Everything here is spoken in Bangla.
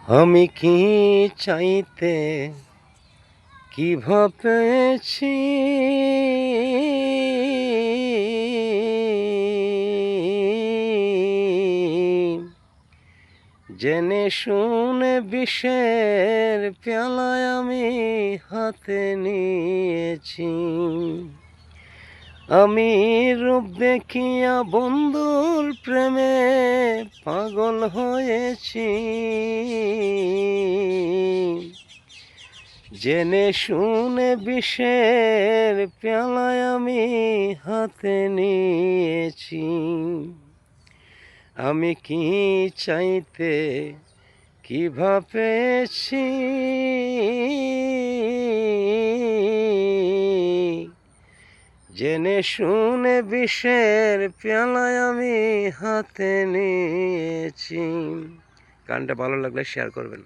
আমি কি চাইতে কি ভাবেছি, জেনে শুনে বিষের পেয়ালায় আমি হাতে নিয়েছি। আমি রূপ দেখিয়া বন্ধুর প্রেমে পাগল হয়েছি, জেনে শুনে বিষের পেয়ালায় আমি হাতে নিয়েছি। আমি কি চাইতে কি ভাবেছি, জেনে শুনে বিষের পেয়ালায় আমি হাতে নিয়েছি। গানটা ভালো লাগলে শেয়ার করবেন।